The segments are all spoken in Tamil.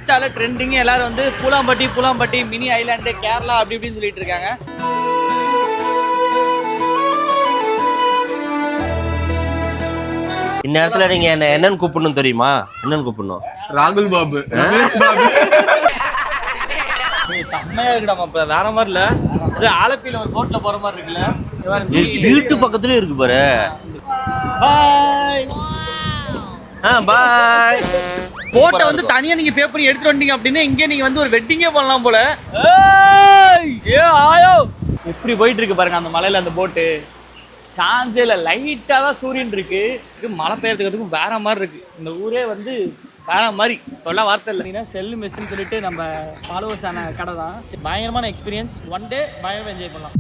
இன்ஸ்டால ட்ரெண்டிங் எல்லாரும் வந்து பூலாம்பட்டி மினி ஐலாண்டு கேரளா அப்படி இப்படின்னு சொல்லிட்டு இருக்காங்க. இந்த இடத்துல நீங்க என்னன்னு கூப்பிடணும் தெரியுமா? என்னன்னு கூப்பிடணும்? ராகுல் பாபு. செம்மையா இருக்குடா, வேற மாதிரி இல்ல. இது ஆலப்பியில ஒரு போட்ல போற மாதிரி இருக்குல்ல. வீட்டு பக்கத்துலயே இருக்கு பாரு. பாய். பாய். போட்டை வந்து தனியா நீங்க பே பண்ணி எடுத்துட்டு வந்தீங்க அப்படின்னா இங்கே நீங்க வந்து ஒரு வெட்டிங்கே பண்ணலாம் போல. ஆயோ எப்படி போயிட்டு இருக்கு பாருங்க அந்த மலையில அந்த போட்டு. சான்ஸே இல்லை, லைட்டா தான் சூரியன் இருக்கு. மழை பெய்யறதுக்கும் வேற மாதிரி இருக்கு. இந்த ஊரே வந்து வேற மாதிரி சொல்ல வார்த்தை இல்லை. செல்லு மெஸ்ன்னு சொல்லிட்டு நம்ம ஃபாலோவர்ஸ் ஆன கடை தான். பயங்கரமான எக்ஸ்பீரியன்ஸ். ஒன் டே பயங்கரமாக என்ஜாய் பண்ணலாம்.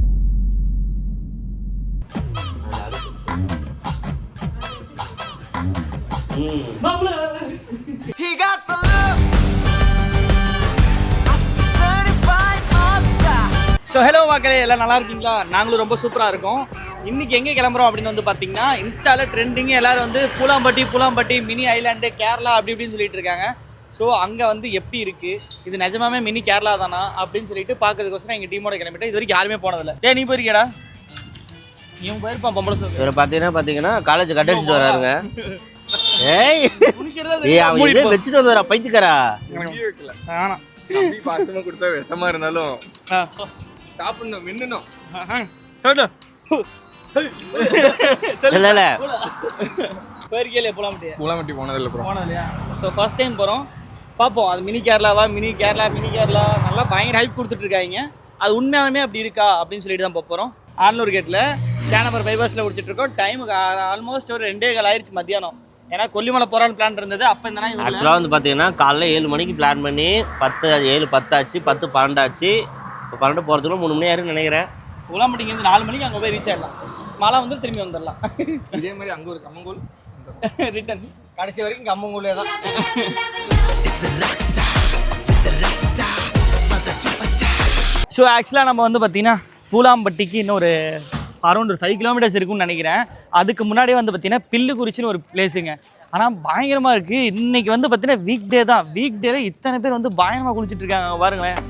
ஸோ ஹலோ மக்களே, எல்லாம் நல்லா இருக்கீங்களா? நாங்களும் ரொம்ப சூப்பராக இருக்கோம். இன்றைக்கி எங்கே கிளம்புறோம் அப்படின்னு வந்து பார்த்தீங்கன்னா, இன்ஸ்டாவில் ட்ரெண்டிங்கு எல்லோரும் வந்து பூலாம்பட்டி மினி ஐலாண்டு கேரளா அப்படி இப்படின்னு சொல்லிட்டு இருக்காங்க. ஸோ அங்கே வந்து எப்படி இருக்குது, இது நிஜமாவே மினி கேரளா தானா அப்படின்னு சொல்லிட்டு பார்க்கறதுக்கோசரம் எங்கள் டீமோட கிளம்பிட்டேன். இது வரைக்கும் யாருமே போனதில்லை. நீ போயிருக்கேடா? இவன் போயிருப்பான் பொம்பளை சார். இவரை பார்த்தீங்கன்னா காலேஜ் கட் அடிச்சுட்டு வராருங்க. ஏய் வச்சுட்டு வந்தா பைத்துக்காரா? பாசமா கொடுத்தா விஷமா இருந்தாலும் சாப்பிடணும், மின்னணும். பூலாம்பட்டி போனதில்லையா? ஸோ ஃபர்ஸ்ட் டைம் போகிறோம், பார்ப்போம். அது மினி கேரளாவா? மினி கேரளா நல்லா பயங்கர ஹைப் கொடுத்துட்ருக்காங்க. அது உண்மையாலுமே அப்படி இருக்கா அப்படின்னு சொல்லிட்டு தான் போகிறோம். ஆனூர் கேட்டில் கேனபர் பைபாஸில் குடிச்சிட்ருக்கோம். டைமுக்கு ஆல்மோஸ்ட் ஒரு 2:15 ஆயிடுச்சு மத்தியானம். ஏன்னா கொல்லிமலை போகிறான்னு பிளான் இருந்தது. அப்போ இந்த ஆக்சுவலாக வந்து பார்த்தீங்கன்னா காலைல 7 மணிக்கு பிளான் பண்ணி 7:10 ஆச்சு, 10:12 ஆச்சு. இப்போ 12 போகிறதுக்குள்ள 3 மணி ஆயிருன்னு நினைக்கிறேன். பூலாம்பட்டிங்க 4 மணிக்கு அங்கே போய் ரீச் ஆகிடலாம். மழை வந்து திரும்பி வந்துடலாம். இதே மாதிரி அங்கே ஒரு கம்மங்கூழ் ரிட்டன் கடைசி வரைக்கும் கம்மங்கூழே தான். ஸோ ஆக்சுவலாக நம்ம வந்து பார்த்தீங்கன்னா பூலாம்பட்டிக்கு இன்னும் ஒரு அரௌண்ட் ஒரு 5 கிலோமீட்டர்ஸ் இருக்குன்னு நினைக்கிறேன். அதுக்கு முன்னாடியே வந்து பார்த்தீங்கன்னா பில்லுக்குறிச்சின்னு ஒரு பிளேஸுங்க. ஆனால் பயங்கரமாக இருக்குது. இன்றைக்கி வந்து பார்த்தீங்கன்னா வீக் டே தான். வீக் டேல இத்தனை பேர் வந்து பயங்கரமாக குளிச்சுட்டு இருக்காங்க பாருங்களேன்.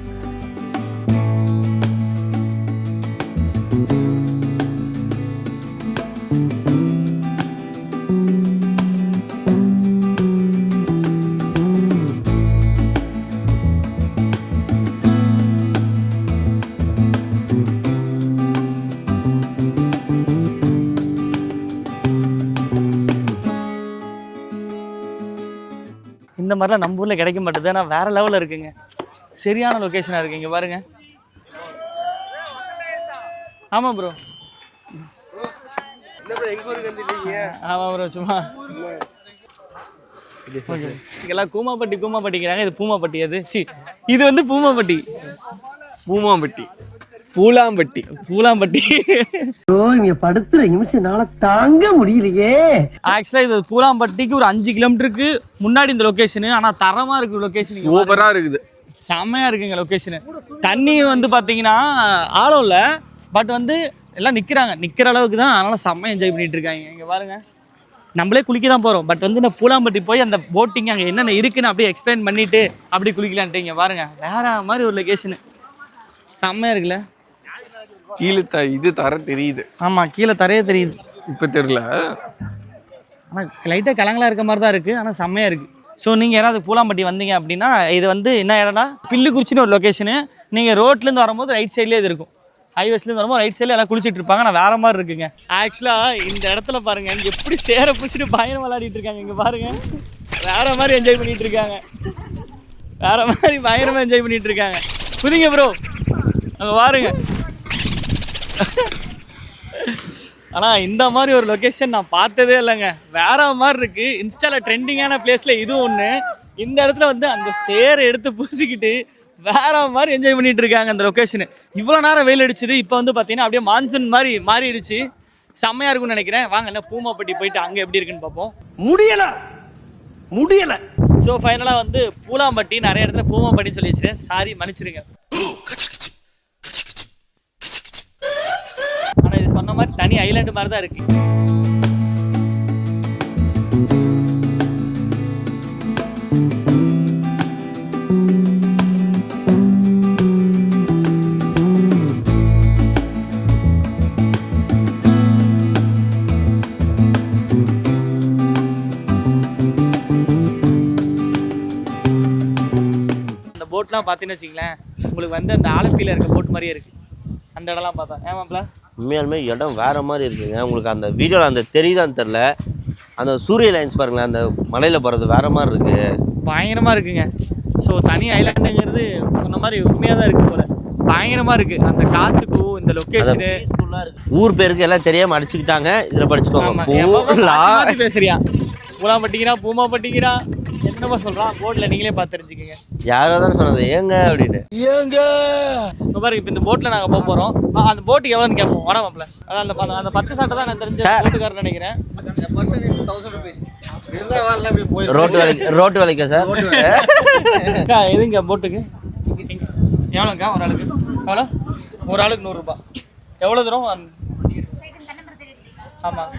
இந்த மாதிரிலாம் நம்ம ஊரில் கிடைக்க மாட்டேது. ஆனால் வேறு லெவலில் இருக்குங்க. சரியான லொக்கேஷனாக இருக்குது. இங்கே பாருங்கள். ஆமாம் ப்ரோ. ஆமாம் ப்ரோ, சும்மா இங்கெல்லாம் கூமாப்பட்டிங்கிறாங்க. இது பூமாப்பட்டி. அது இது வந்து பூமாப்பட்டி. பூலாம்பட்டி. இங்க படுத்துற நிமிஷம்னால தாங்க முடியலையே. ஆக்சுவலா இது பூலாம்பட்டிக்கு ஒரு 5 கிலோமீட்டருக்கு முன்னாடி இந்த லொகேஷனு. ஆனா தரமா இருக்கு லொகேஷன். சூப்பரா இருக்குது, செம்மையா இருக்குங்க லொகேஷனு. தண்ணி வந்து பாத்தீங்கன்னா ஆழம் இல்ல, பட் வந்து எல்லாம் நிக்கிற அளவுக்கு தான். அதனால செம்மையா என்ஜாய் பண்ணிட்டு இருக்காங்க. இங்க பாருங்க, நம்மளே குளிக்க தான் போறோம். பட் வந்து இந்த பூலாம்பட்டி போய் அந்த போட்டிங் அங்க என்னென்ன இருக்குன்னு அப்படியே எக்ஸ்பிளைன் பண்ணிட்டு அப்படி குளிக்கலான்ட்டு. இங்க பாருங்க, வேற மாதிரி ஒரு லொகேஷனு. செம்மையா இருக்குல்ல. கீழே இது தர தெரியுது. ஆமா, கீழே தரையே தெரியுது. இப்ப தெரியல, ஆனா லைட்டா கலங்களா இருக்க மாதிரி தான் இருக்கு. ஆனா செம்மையா இருக்கு. ஸோ நீங்கள் யாராவது பூலாம்பட்டி வந்தீங்க அப்படின்னா, இது வந்து என்ன இடம்னா பில்லுக்குறிச்சின்னு ஒரு லொக்கேஷனு. நீங்கள் ரோட்லேருந்து வரும்போது ரைட் சைட்லேயே இது இருக்கும். ஹைவேஸ்லேருந்து வரும்போது ரைட் சைடில் எல்லாம் குளிச்சுட்டு இருப்பாங்க. ஆனால் வேறு மாதிரி இருக்குங்க. ஆக்சுவலாக இந்த இடத்துல பாருங்கள், எப்படி சேர பிடிச்சிட்டு பயணம் விளையாடிட்டு இருக்காங்க. இங்கே பாருங்கள், வேறு மாதிரி என்ஜாய் பண்ணிகிட்டு இருக்காங்க. வேறு மாதிரி பயங்கரமாக என்ஜாய் பண்ணிகிட்டு இருக்காங்க. புதிங்க ப்ரோ, அங்கே பாருங்க. ஆனால் இந்த மாதிரி ஒரு லொக்கேஷன் நான் பார்த்ததே இல்லைங்க. வேற மாதிரி இருக்குது. இன்ஸ்டாவில் ட்ரெண்டிங்கான பிளேஸில் இதுவும் ஒன்று. இந்த இடத்துல வந்து அந்த சேரை எடுத்து பூசிக்கிட்டு வேற மாதிரி என்ஜாய் பண்ணிட்டு இருக்காங்க அந்த லொக்கேஷனு. இவ்வளோ நேரம் வெயில் அடிச்சுது, இப்போ வந்து பார்த்தீங்கன்னா அப்படியே மான்சூன் மாதிரி மாறிடுச்சு. செம்மையாக இருக்கும்னு நினைக்கிறேன். வாங்க என்ன பூமாப்பட்டி போயிட்டு அங்கே எப்படி இருக்குன்னு பார்ப்போம். முடியல. ஸோ ஃபைனலாக வந்து பூலாம்பட்டி, நிறைய இடத்துல பூமாப்பட்டின்னு சொல்லி வச்சுருக்கேன். சாரி, மன்னிச்சிருங்க. ஆனால் இது சொன்ன மாதிரி தனி ஐலாண்டு மாதிரி தான் இருக்கு. போட்லாம் பார்த்தீங்கன்னு வச்சிங்களேன் உங்களுக்கு வந்து அந்த ஆலப்பியில் இருக்க போட் மாதிரியே இருக்குது அந்த இடம்லாம் பார்த்தா ஏமாப்ல உண்மையாலுமே இடம் வேறு மாதிரி இருக்குங்க. உங்களுக்கு அந்த வீடியோவில் அந்த தெரியுதான்னு தெரில, அந்த சூரிய லைன்ஸ் பாருங்களேன், அந்த மலையில் போகிறது வேறு மாதிரி இருக்குது, பயங்கரமாக இருக்குங்க. ஸோ தனி ஐலாண்டுங்கிறது சொன்ன மாதிரி உண்மையாக தான் இருக்குது போல், பயங்கரமாக இருக்குது அந்த காற்றுக்கும் இந்த லொக்கேஷனு. ஊர் பேருக்கு எல்லாம் தெரியாமல் அடிச்சுக்கிட்டாங்க. இதில் படிச்சுக்கோங்க. பேசுறியா பூலாம்பட்டிங்கிறா பூமா பட்டிங்கிறா என்னமா சொல்கிறான் போட்டில் நீங்களே பார்த்து தெரிஞ்சுக்கோங்க. யாரோ தானே சொன்னது ஏங்க அப்படின்னு. ஏங்க இப்போ பாருங்க, இப்போ இந்த போட்டில் நாங்கள் போக போகிறோம். அந்த போட்டுக்கு எவ்வளோன்னு கேட்போம் வட மாப்பிள்ள. அதான் அந்த அந்த பச்சை சாட்டை தான் நான் தெரிஞ்ச போட்டுக்காரன்னு நினைக்கிறேன். ரோட்டு வேலைக்கா சார்? எதுங்க போட்டுக்கு எவ்வளோங்கக்கா ஒரு ஆளுக்கு? எவ்வளோ? ஒரு ஆளுக்கு 100 ரூபா. எவ்வளோ தூரம்? ஆமாம்.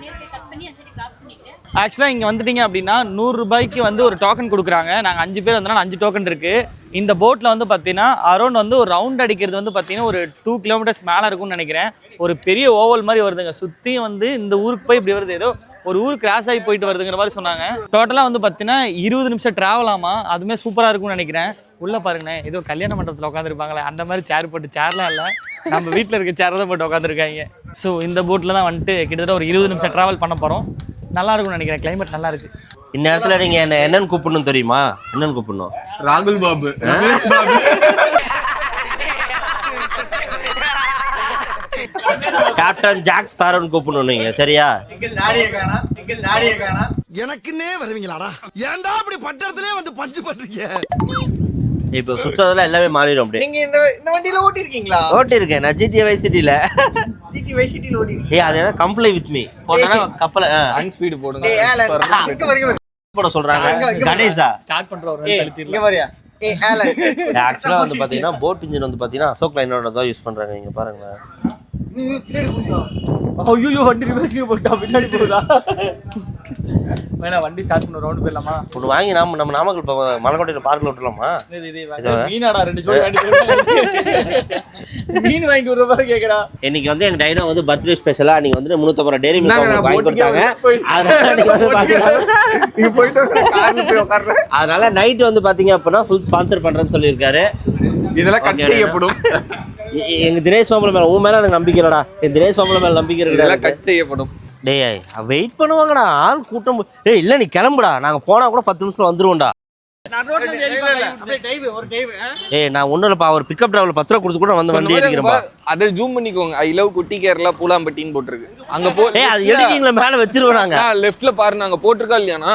ஆக்சுவலாக இங்கே வந்துட்டீங்க அப்படின்னா 100 ரூபாய்க்கு வந்து ஒரு டோக்கன் கொடுக்குறாங்க. நாங்கள் 5 பேர் வந்தோம்னா 5 டோக்கன் இருக்குது. இந்த போட்டில் வந்து பார்த்தீங்கன்னா அரௌண்ட் வந்து ஒரு ரவுண்ட் அடிக்கிறது வந்து பார்த்தீங்கன்னா ஒரு 2 கிலோமீட்டர்ஸ் மேலே இருக்கும்னு நினைக்கிறேன். ஒரு பெரிய ஓவல் மாதிரி வருதுங்க. சுற்றியும் வந்து இந்த ஊருக்கு போய் இப்படி வருது, ஏதோ ஒரு ஊர் கிராஸ் ஆகி போயிட்டு வருதுங்கிற மாதிரி சொன்னாங்க. டோட்டலாக வந்து பார்த்தீங்கன்னா 20 நிமிஷம் ட்ராவல் ஆமா. அதுவுமே சூப்பராக இருக்கும்னு நினைக்கிறேன். உள்ளே பாருங்கண்ணே, ஏதோ கல்யாண மண்டபத்தில் உட்காந்துருப்பாங்களே அந்த மாதிரி சேர் போட்டு, சேர்லாம் இல்லை நம்ம வீட்டில் இருக்க சேர் தான் போட்டு உட்காந்துருக்காங்க. ஸோ இந்த போட்டில் தான் வந்துட்டு கிட்டத்தட்ட ஒரு 20 நிமிஷம் ட்ராவல் பண்ண போகிறோம். நல்லா இருக்கும்னு நினைக்கிறேன். கிளைமேட் நல்லா இருக்கு. இந்நேரத்துல நீங்க என்னன்னு கூப்பிடணும் தெரியுமா? என்னன்னு கூப்பிடணும்? ராகுல் பாபு. கேப்டன் ஜாக் ஸ்பாரோன்னு கூப்பிடணும் நீங்க, சரியா? எனக்குன்னே வருவீங்களாடா? ஏன்டா அப்படி பட்டறதுலயே வந்து பஞ்சு பண்றீங்க? இப்ப சுத்தத்துல எல்லாமே மாறிடும். அப்படியே நீங்க இந்த வண்டியில ஓட்டி இருக்கீங்களா? ஓட்டி இருக்கேன் நான் GTA Vice Cityல. GTA Vice Cityல ஓட்டி இருக்கீங்க? அது என்ன கம்ப்ளை வித் மீ போட்டா கப்பல அன் ஸ்பீடு போடுங்க. இங்க வரீங்க போட சொல்றாங்க. கணேஷா ஸ்டார்ட் பண்றோம். இங்க வரியா? ஆக்சுவலா வந்து பாத்தீங்கன்னா போட் இன்ஜின் வந்து பாத்தீங்கன்னா அசோக் லைனோட தான் யூஸ் பண்றாங்க. இங்க பாருங்க. ஐயோ வண்டி ரிவர்ஸ்க்கு போட்டா பின்னாடி போகுதா? வேணா வண்டி ஸ்டார்ட் பண்ண ரவுண்ட் போயிடலாமா? ஒன்று வாங்கி நம்ம நாமக்கல் மலைக்கோட்டையில் பார்க்கில் விட்டுலாமா? மீனாடா 2 ஜோடி மீன் வாங்கிட்டு ஒரு ரூபாய் கேட்குறா. இன்னைக்கு வந்து எங்க டைனோ வந்து பர்த்டே ஸ்பெஷலா நீங்க வந்து 350 டெய்ரி மில்க் வாங்கி கொடுத்தாங்க. அதனால நைட் வந்து பாத்தீங்க அப்படின்னா ஃபுல் ஸ்பான்சர் பண்றேன்னு சொல்லியிருக்காரு. இதெல்லாம் கட் செய்யப்படும். எங்க தினேஷ் மாப்பிள்ள மேல உன் மேல எனக்கு நம்பிக்கை இல்லடா. என் தினேஷ் மாப்பிள்ள மேல நம்பிக்கை இருக்குடா. கட் செய்யப்படும். டேய் வெயிட் பண்ணுவாங்கடா, ஆள் கூட்டம். ஏய் இல்ல நீ கிளம்புடா, நாங்க போனா கூட 10 நிமிஷத்துல வந்துருவோம்டா. ஏய் நான் ஒண்ணும் இல்லப்பா, ஒரு பிக்கப் டிரைவர் 10 ரூபா கொடுத்து கூட வந்து வண்டி எடுக்கிறேன்ப்பா. அதை ஜூம் பண்ணிக்கோங்க. ஐ லவ் குட்டி கேரளா பூலாம்பட்டின்னு போட்டிருக்கு. அங்க போ. ஏய் அது எடிட்டிங்ல மேல வச்சிருவோம் நாங்க. லெஃப்ட்ல பாருங்க, அங்க போட்டிருக்கா இல்லையானா?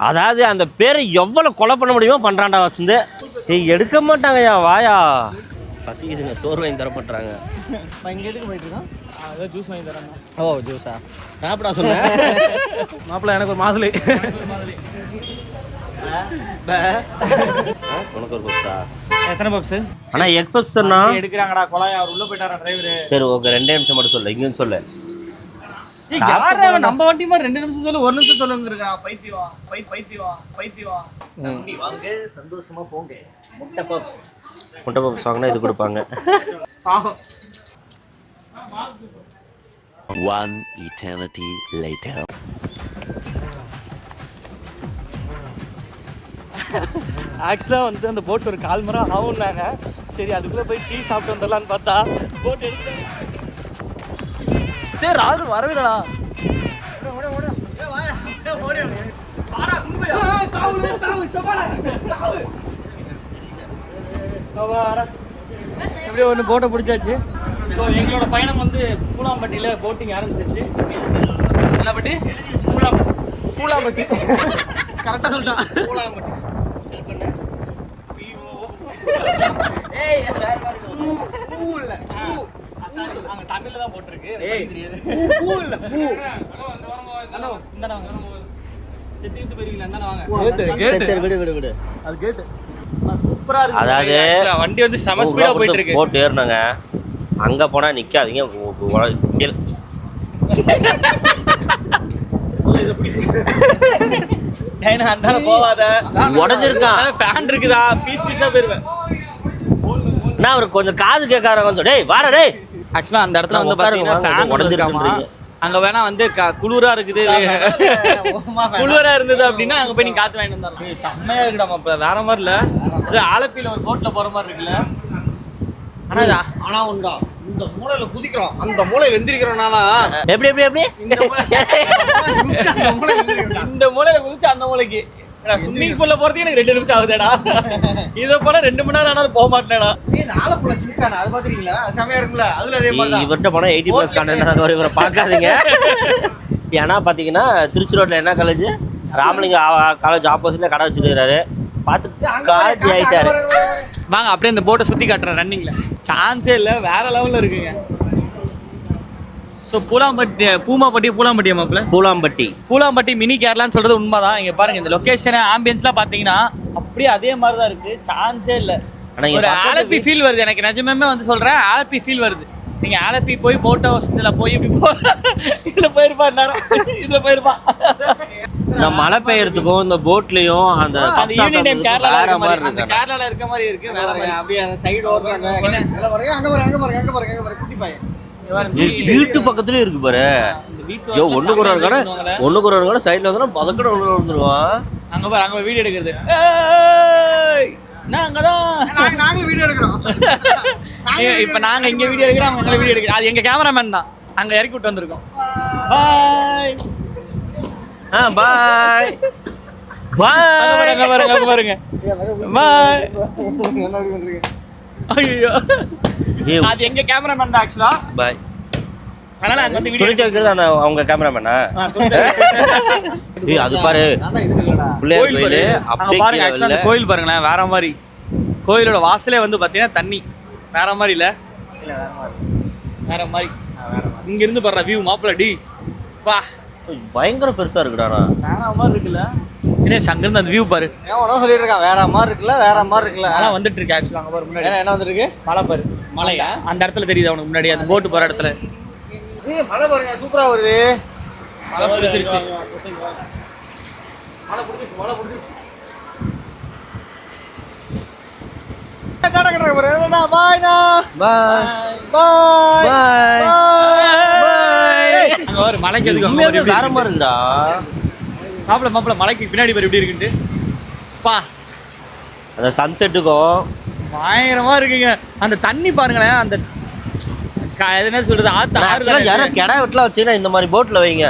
அதாவது அந்த பேரை எவ்வளவு கொலை பண்ண முடியுமோ பண்றான்டா வசந்து. ஏய் எடுக்க மாட்டாங்க யா வாயா. பசிக்குதுங்க, சோறு வாங்கி தர பண்றாங்க. இங்க எதுக்கு போயிட்டு இருக்கோம்? ஏதோ ஜூஸ் வாங்கி தராங்க. ஓ ஜூஸா? சாப்பிடா சொன்னேன் மாப்பிள்ள எனக்கு ஒரு மாதுளை. உனக்கு ஒரு பப்ஸா? எத்தனை பப்ஸ்? ஆனா எக் பப்ஸ்னா எடுக்கறாங்கடா கொலாய். அவர் உள்ள போயிட்டாரா டிரைவர்? சரி ஓகே, 2 நிமிஷம் மட்டும் சொல்லு. இங்கன்னு சொல்லு. யாரா நம்ம வண்டி மாதிரி 2 நிமிஷம் சொல்லு, 1 நிமிஷம் சொல்லுங்கறா. பைத்தியம் பைத்தியம். நீ வாங்க சந்தோஷமா போங்க. முட்டை பப்ஸ் வாங்கினா இது கொடுப்பாங்க. One eternity later. ஆக்சுவலாக வந்து அந்த போட் ஒரு 1/4 மணி நேரம் ஆகும்னாங்க. சரி அதுக்குள்ளே போய் டீ சாப்பிட்டு வந்துடலான்னு பார்த்தா போட் எடுத்து ராது வரவில்லடா. எப்படியோ ஒன்று போட்டை பிடிச்சாச்சு. ஸோ எங்களோட பயணம் வந்து பூலாம்பட்டியில் போட்டிங் ஆரம்பிச்சிருச்சு. என்ன பட்டி? பூலாம்பட்டி கரெக்டாக சொல்லிட்டான். தமிழ்ல தான் போட்டிருக்கு. அதாவது வண்டி வந்து செம ஸ்பீடா போயிட்டு இருக்கு. போட் ஏறணுங்க, அங்க போனா நிக்காதீங்க. அந்தான போவாத, உடஞ்சிருக்கான். ஃபேன் இருக்குதா, பீஸ் பீஸா போயிருவேன். நான் அவருக்கு கொஞ்சம் காது கேட்கார வந்து டேய் வாடா டேய். ஆக்சுவலா அந்த இடத்துல வந்து பாத்தீங்கன்னா ஃபேன் உடைஞ்சிருக்காமா. அங்கே வேணா வந்து குளிராக இருக்குது குளிராக இருந்தது அப்படின்னா அங்கே போய் நீ காற்று வாங்கிட்டு வந்தாலும் செம்மையாக இருக்குடா இப்போ வேற மாதிரி இல்லை இது ஆலப்பியில் ஒரு போட்டில் போகிற மாதிரி இருக்குல்ல. ஆனா உண்டா இந்த மூலையில குதிக்கிறோம் அந்த மூலையில எந்திரிக்கிறோம்னா தான் எப்படி எப்படி எப்படி இந்த மூலையில குதிச்சு அந்த மூலைக்கு ஸ்விம்மிங் பூல்ல போறதுக்கு எனக்கு 2 நிமிஷம் ஆகுதுடா. இதை போல 2 மணி நேரம் ஆனாலும் போக மாட்டேடா. ஆலப்புழை சின்ன அது பாத்துறீங்களா செமையா இருக்குல்ல அதுல அதே மாதிரி இவர்கிட்ட போனால் 80+ கண்டென்ட் இவரை பார்க்காதீங்க. ஏன்னா பார்த்தீங்கன்னா திருச்சி ரோட்டில் என்ன காலேஜ் ராமலிங்க காலேஜ் ஆப்போசிட்ல கடை வச்சுருக்காரு. பார்த்து காலேஜ் ஆகிட்டாரு. வாங்க அப்படியே இந்த போட்டை சுற்றி காட்டுறேன் ரன்னிங்ல. சான்ஸே இல்லை, வேற லெவலில் இருக்குங்க. ஸோ பூலாம்பட்டி பூலாம்பட்டி மினி கேரளான்னு சொல்றது உண்மைதான். இங்க பாருங்க இந்த லொகேஷன் ஆம்பியன்ஸ்லாம் பார்த்தீங்கன்னா அப்படியே அதே மாதிரி தான் இருக்கு. சான்ஸே இல்லை. ஒரு ஆலப்பி ஃபீல் வருது எனக்கு. நிஜமே வந்து சொல்றேன், ஆலப்பி ஃபீல் வருது. நீங்க ஆலப்பி போய் போட் ஹவுஸ்ல போய் இப்படி இதுல போயிருப்பான் இதுல போயிருப்பான். இந்த மழை பெய்யறதுக்கும் இந்த போட்லயும் அந்த ஈவினிங் டைம் கேரளால இருக்க மாதிரி இருக்கு. வேற மாதிரி அப்படியே அந்த சைடு ஓடுறாங்க அங்க பாருங்க குட்டி பையன் வீட்டு பக்கத்துலயே இருக்கு பாரு. ஒண்ணுக்கு ஒரு கடை சைட்ல வந்து பதக்கட ஒண்ணு வந்துருவான். அங்க பாரு அங்க வீடியோ எடுக்கிறது. நாங்க வீடியோ எடுக்கிறோம். இப்ப நாங்க இங்க வீடியோ எடுக்கிறோம், அவங்க வீடியோ எடுக்கிறோம். அது எங்க கேமராமேன் தான் அங்க இறக்கி விட்டு வந்திருக்கோம். பாய் பாய் பாய் பாருங்க பாய். ஐயோ அது எங்க கேமராமேன் தான் ஆக்சுவலா. பாய். அதனால அங்க வந்து வீடியோ எடுக்கிறது அந்த அவங்க கேமராமேனா. அது பாரு பிள்ளையார் கோயில் அப்படியே பாருங்க. ஆக்சுவலா அந்த கோயில் பாருங்களேன், வேற மாதிரி. கோயிலோட வாசலே வந்து பாத்தீங்கன்னா தண்ணி வேற மாதிரி இல்ல வேற மாதிரி. இங்க இருந்து பாரு வியூ மாப்பிள்ள டி வா பயங்கர பெருசா இருக்குடா. வேற மாதிரி இருக்குல்ல. என்ன அங்கிருந்து அந்த வியூ பாரு. சொல்லிட்டு இருக்கான் வேற மாதிரி இருக்குல்ல மழை வந்துட்டு இருக்கு. ஆக்சுவலா அங்க பாரு முன்னாடி என்ன வந்துருக்கு மழை பாரு. மழையா அந்த இடத்துல தெரியுது அவனுக்கு முன்னாடி அந்த போட்டு போற இடத்துல. மழை பாருங்க சூப்பரா வருது. மழை பிடிச்சிருச்சு. மழை பிடிச்சிருச்சு. பாய்னா பாய் பாய் அங்க ஒரு மலைக்கு எதுக்கு வேற மாதிரி இருந்தா மாப்பிள்ள மலைக்கு பின்னாடி பாரு எப்படி இருக்குன்ட்டு பா. அந்த சன்செட்டுக்கும் பயங்கரமா இருக்குங்க. அந்த தண்ணி பாருங்களேன். அந்த என்ன சொல்றது ஆத்து யாரும் கிடா வெட்டலாம் வச்சுன்னா இந்த மாதிரி போட்ல வைங்க.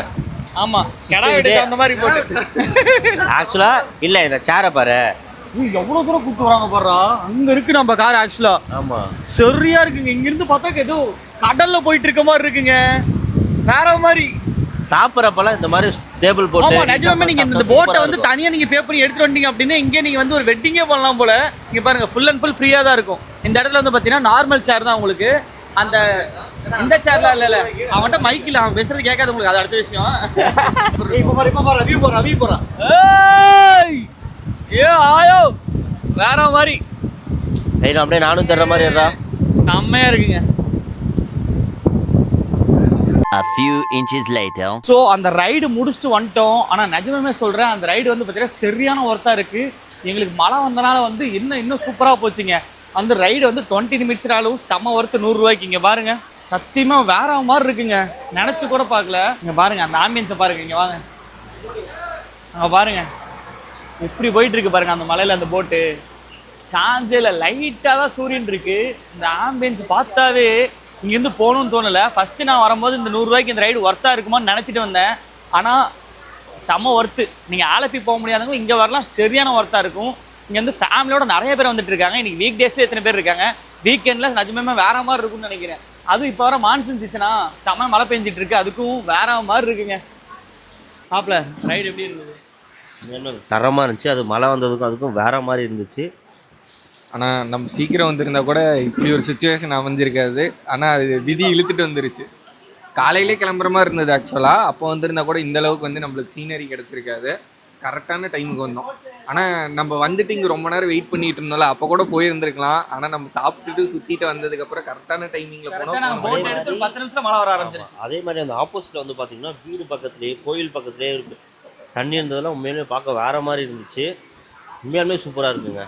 ஆமா கிடா வெட்டு அந்த மாதிரி போட்டு. ஆக்சுவலா இல்ல இந்த சேரை பாரு எவ்வளவு தூரம் கூட்டு வராங்க பாரு. அங்க இருக்கு நம்ம கார். ஆக்சுவலா ஆமா சரியா இருக்குங்க. இங்க இருந்து பார்த்தா ஏதோ கடல்ல போயிட்டு இருக்க மாதிரி இருக்குங்க. வேற மாதிரி சாப்பிட்றப்பெல்லாம் இந்த மாதிரி டேபிள் போட்டு. நிஜமே நீங்க இந்த போட்டை வந்து தனியா நீங்க பே பண்ணி எடுத்துட்டு வந்தீங்க அப்படின்னா இங்கே நீங்க வந்து ஒரு வெட்டிங்கே பண்ணலாம் போல. இங்க பாருங்க ஃபுல் அண்ட் ஃபுல் ஃப்ரீயா தான் இருக்கும். இந்த இடத்துல வந்து பாத்தீங்கன்னா நார்மல் சேர் தான் உங்களுக்கு. அந்த இந்த சேர்ல இல்ல அவன்கிட்ட மைக் இல்ல, அவன் பேசுறது கேட்காது உங்களுக்கு. அது அடுத்த விஷயம். ஏ ஆயோ வேற மாதிரி அப்படியே நானும் தர்ற மாதிரி இருக்கா. செம்மையா இருக்குங்க. A few inches later. So அந்த ரைடு முடிச்சுட்டு வந்துட்டோம். ஆனால் நிஜமே சொல்கிறேன், அந்த ரைடு வந்து பார்த்தீங்கன்னா சரியான ஒர்த்தாக இருக்குது. எங்களுக்கு மழை வந்தனால வந்து இன்னும் சூப்பராக போச்சுங்க. அந்த ரைடு வந்து 20 நிமிட்ஸ்னாலும் செம்ம ஒர்த்து 100 ரூபாய்க்கு. இங்கே பாருங்க சத்தியமாக வேற மாதிரி இருக்குங்க. நினச்சி கூட பார்க்கல. இங்கே பாருங்க அந்த ஆம்பியன்ஸை பாருங்க. இங்கே வாங்க அங்கே பாருங்க எப்படி போயிட்டு இருக்கு பாருங்க அந்த மலையில் அந்த போட்டு. சான்ஸே இல்லை. லைட்டாக தான் சூரியன் இருக்கு. இந்த ஆம்பியன்ஸ் பார்த்தாவே இங்கேருந்து போகணும்னு தோணலை. ஃபஸ்ட்டு நான் வரும்போது இந்த 100 ரூபாய்க்கு இந்த ரைடு ஒர்த்தாக இருக்குமான்னு நினச்சிட்டு வந்தேன். ஆனால் செம்ம ஒர்த்து. நீங்கள் ஆலப்பி போக முடியாதவங்க இங்கே வரலாம், சரியான ஒர்த்தாக இருக்கும். இங்கே வந்து ஃபேமிலியோட நிறைய பேர் வந்துட்டு இருக்காங்க. இன்றைக்கி வீக் டேஸில் எத்தனை பேர் இருக்காங்க. வீக்கெண்டில் நிஜமே வேற மாதிரி இருக்கும்னு நினைக்கிறேன். அதுவும் இப்போ வர மான்சூன் சீசனா செம்ம மழை பெஞ்சிட்டு இருக்கு. அதுக்கும் வேற மாதிரி இருக்குங்க. மாப்பிள்ள ரைடு எப்படி இருந்தது? தரமாக இருந்துச்சு. அது மழை வந்ததுக்கும் அதுக்கும் வேற மாதிரி இருந்துச்சு. ஆனால் நம்ம சீக்கிரம் வந்திருந்தா கூட இப்படி ஒரு சுச்சுவேஷன் அமைஞ்சிருக்காது. ஆனால் அது விதி இழுத்துட்டு வந்துருச்சு. காலையிலே கிளம்புற மாதிரி இருந்தது ஆக்சுவலாக. அப்போ வந்திருந்தா கூட இந்த அளவுக்கு வந்து நம்மளுக்கு சீனரி கிடச்சிருக்காது. கரெக்டான டைமுக்கு வந்தோம். ஆனால் நம்ம வந்துட்டு இங்கே ரொம்ப நேரம் வெயிட் பண்ணிட்டு இருந்தோம்ல, அப்போ கூட போயிருந்துருக்கலாம். ஆனால் நம்ம சாப்பிட்டுட்டு சுற்றிட்டு வந்ததுக்கப்புறம் கரெக்டான டைமிங்கில் போனோம். 10 நிமிஷம் மழை வர ஆரம்பிச்சிருச்சு. அதே மாதிரி அந்த ஆப்போசிட்டில் வந்து பார்த்தீங்கன்னா வீடு பக்கத்துலேயே கோயில் பக்கத்துலேயே இருக்குது தண்ணி இருந்ததெல்லாம் உண்மையிலுமே பார்க்க வேற மாதிரி இருந்துச்சு. உண்மையாலுமே சூப்பராக இருக்குங்க.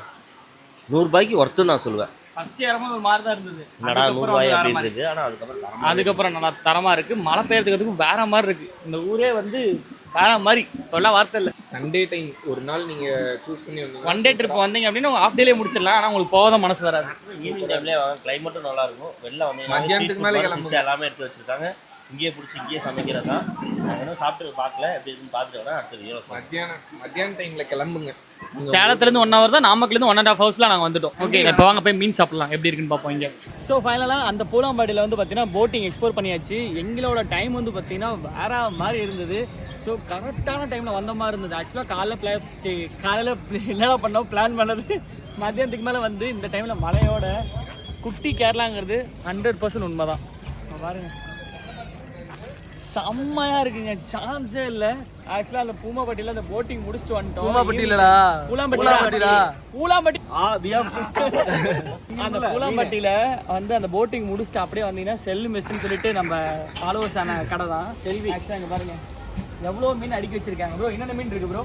100 ரூபாய்க்கு ஒர்த்துன்னு நான் சொல்லுவேன். ஃபர்ஸ்ட் ஏறும்போது ஒரு மாதிரி தான் இருந்தது. என்னடா அதுக்கப்புறம் 100 வந்து வேற அப்படி மாதிரி. இருக்குது. ஆனால் அதுக்கப்புறம் நல்லா தரமா இருக்கு. மழை பெய்யறதுக்கு வேற மாதிரி இருக்கு. இந்த ஊரே வந்து வேற மாதிரி சொல்ல வார்த்தை இல்லை. சண்டே டைம் ஒரு நாள் நீங்கள் சூஸ் பண்ணி வந்தீங்க, ஒன் டே ட்ரிப் வந்தீங்க அப்படின்னா ஹாஃப் டேலே முடிச்சிடலாம். ஆனால் உங்களுக்கு போகாத மனசு வராது. ஈவினிங் டைம்லேயே கிளைமேட்டும் நல்லா இருக்கும். வெளில வந்து மத்தியானத்துக்கு மேலே கிளம்புங்க. எல்லாமே எடுத்து வச்சிருக்காங்க. இங்கேயே பிடிச்சி இங்கேயே சமைக்கிறது தான். நாங்கள் இன்னும் சாப்பிட்டு பார்க்கல, எப்படி இருக்குன்னு பார்த்துட்டு வரேன். அடுத்த வீடியோ மத்தியான டைமில் கிளம்புங்க. சேலத்துலேருந்து 1 hour தான், நாமக்கல்லேருந்து 1.5 hours நாங்கள் வந்துட்டோம். ஓகே, இப்போ வாங்க போய் மீன் சாப்பிடலாம், எப்படி இருக்குன்னு பார்ப்போம் இங்கே. ஸோ ஃபைனலாக அந்த பூலாம்பாடியில் வந்து பார்த்தீங்கன்னா போட்டிங் எக்ஸ்ப்ளோர் பண்ணியாச்சு. எங்களோட டைம் வந்து பார்த்தீங்கன்னா வேற மாதிரி இருந்தது. ஸோ கரெக்டான டைமில் வந்த மாதிரி இருந்தது. ஆக்சுவலாக காலையில் என்னடா பண்ணோம் பிளான் பண்ணது, மத்தியானத்துக்கு மேலே வந்து இந்த டைமில் மழையோட குட்டி கேரளாங்கிறது 100% உண்மை தான். பாருங்க, செம்மையா இருக்குங்க, சான்ஸே இல்லை. ஆக்சுவலாக அந்த பூமாப்பட்டியில் அந்த போட்டிங் முடிச்சுட்டு வந்துட்டோம். பூலாம்பட்டி அந்த பூலாம்பட்டியில் வந்து அந்த போட்டிங் முடிச்சுட்டு அப்படியே வந்தீங்கன்னா செல்லு மெஸ்ன்னு சொல்லிட்டு நம்ம ஃபாலோவர்ஸ் ஆன கடை தான் செல்வி. ஆக்சுவலாக இங்கே பாருங்க எவ்வளோ மீன் அடுக்கி வச்சிருக்காங்க. ப்ரோ என்னென்ன மீன் இருக்கு ப்ரோ?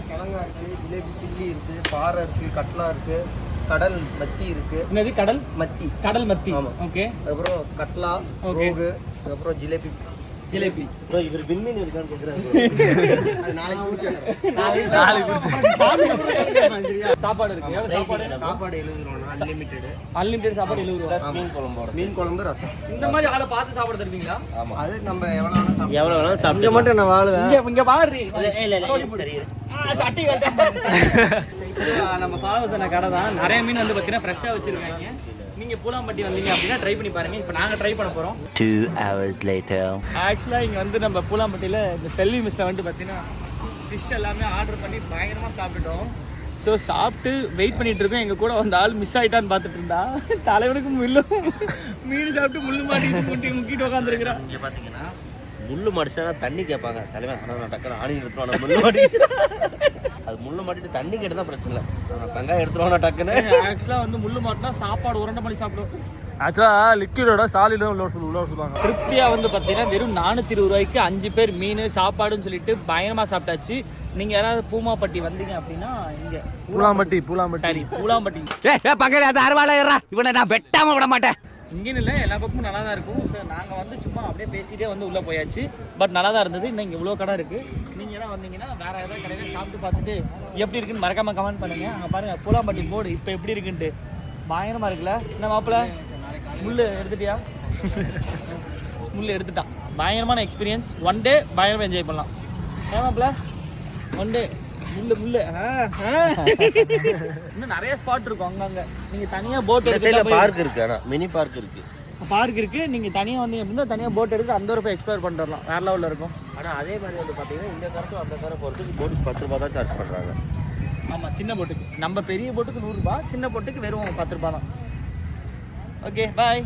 கிழங்கா இருக்குது, ஜிலேபி சில்லி இருக்குது, பாறை இருக்குது, கட்லா இருக்குது, கடல் மத்தி இருக்குது. என்னது? கடல் மத்தி. கடல் மத்தி. ஓகே. அதுக்கப்புறம் கட்லா, ரோகு, அதுக்கப்புறம் ஜிலேபி. ப்ரோ இவர் விண்மீன் இருக்கான்னு கேட்குறாரு. சாப்பாடு இருக்கு. எவ்வளவு சாப்பாடு? சாப்பாடு 70 ரூபா, அன்லிமிட்டெடு. அன்லிமிட்டட் சாப்பாடு 70 ரூபா. மீன் குழம்போட மீன் குழம்பு, ரசம். இந்த மாதிரி ஆளை பார்த்து சாப்பாடு தருவீங்களா? அது நம்ம எவ்வளோ வேணாலும் சாப்பிடலாம். எவ்வளோ வேணாலும் சாப்பிட்டு மட்டும் நான் வாழுவேன். இங்க பாரு. இல்லை தெரியுது. சட்டி நம்ம ஃபாலோவர்ஸ் கடை தான். நிறைய மீன் வந்து பார்த்தீங்கன்னா ஃப்ரெஷ்ஷாக வச்சிருக்காங்க. நீங்கள் பூலாம்பட்டி வந்தீங்க அப்படின்னா ட்ரை பண்ணி பாருங்க. இப்போ நாங்கள் ட்ரை பண்ண போகிறோம். 2 hours later. ஆக்சுவலாக இங்கே வந்து நம்ம பூலாம்பட்டியில் இந்த செல்வி மிஸ்ஸில் வந்து பார்த்தீங்கன்னா ஃபிஷ் எல்லாமே ஆர்டர் பண்ணி பயங்கரமாக சாப்பிட்டுட்டோம். ஸோ சாப்பிட்டு வெயிட் பண்ணிட்டு இருக்கோம். எங்கள் கூட வந்த ஆள் மிஸ் ஆகிட்டான்னு பார்த்துட்டு இருந்தா தலைவனுக்கு மீன் சாப்பிட்டு முள்ளு மாட்டிட்டு முக்கிட்டு உட்காந்துருக்குறான். இங்கே பார்த்தீங்கன்னா முள்ளு மாடிச்சா தண்ணி கேட்பாங்க. தலைவன் டக்குனு ஆணி எடுத்துருவாங்க. முள்ளு மாட்டிச்சு, அது முள்ளு மாட்டிட்டு தண்ணி கேட்டு தான் பிரச்சனை இல்லை. வெங்காயம் எடுத்துருவாங்க டக்குன்னு. ஆக்சுவலாக வந்து முள்ளு மாட்டினா சாப்பாடு உருண்டை பண்ணி சாப்பிடுவோம். ஆக்சுவலாக லிக்விடோட சாலிடும் உள்ள சொல்லுவாங்க. திருப்தியாக வந்து பார்த்தீங்கன்னா வெறும் 420 ரூபாய்க்கு 5 பேர் மீன் சாப்பாடுன்னு சொல்லிட்டு பயங்கரமாக சாப்பிட்டாச்சு. நீங்கள் யாராவது பூமாப்பட்டி வந்தீங்க அப்படின்னா இங்கே பூலாம்பட்டி சரி பூலாம்பட்டி இவனை நான் வெட்டாம விட மாட்டேன். இங்கேன்னு இல்லை, எல்லா பக்கமும் நல்லா தான் இருக்கும். ஸோ நாங்கள் வந்து சும்மா அப்படியே பேசிகிட்டே வந்து உள்ளே போயாச்சு. பட் நல்லா தான் இருந்தது. இன்னும் இங்கே இவ்வளோ கடை இருக்குது. நீங்கள் எல்லாம் வந்தீங்கன்னா வேறு ஏதாவது கடையில் சாப்பிட்டு பார்த்துட்டு எப்படி இருக்குன்னு மறக்காமல் கமெண்ட் பண்ணுங்கள். அங்கே பாருங்கள் பூலாம்பட்டி போர்டு இப்போ எப்படி இருக்குன்ட்டு பயங்கரமாக இருக்குல்ல. என்ன மாப்பிள்ள முள் எடுத்துட்டியா? முள் எடுத்துட்டான். பயங்கரமான எக்ஸ்பீரியன்ஸ். ஒன் டே பயங்கரமாக என்ஜாய் பண்ணலாம். ஏன் மாப்பிள்ள? ஒன் டே முள்ளு இன்னும் நிறைய ஸ்பாட் இருக்கும் அங்கங்கே. நீங்கள் தனியாக போட் எடுத்து பார்க் இருக்கு, ஆனால் மினி பார்க் இருக்கு. பார்க் இருக்குது. நீங்கள் தனியாக வந்தீங்க அப்படின்னா தனியாக போட் எடுத்து அந்த ஒரு போய் எக்ஸ்ப்ளோர் பண்ணிட்டு வரலாம். வேறு லெவலில் இருக்கும். ஆனால் அதே மாதிரி வந்து பார்த்தீங்கன்னா இந்த கரத்தும் அந்த கரை போகிறதுக்கு போட்டுக்கு 10 ரூபா தான் சார்ஜ் பண்ணுறாங்க. ஆமாம், சின்ன போட்டுக்கு. நம்ம பெரிய போட்டுக்கு 100 ரூபா, சின்ன போட்டுக்கு வெறும் 10 ரூபா தான். Okay bye.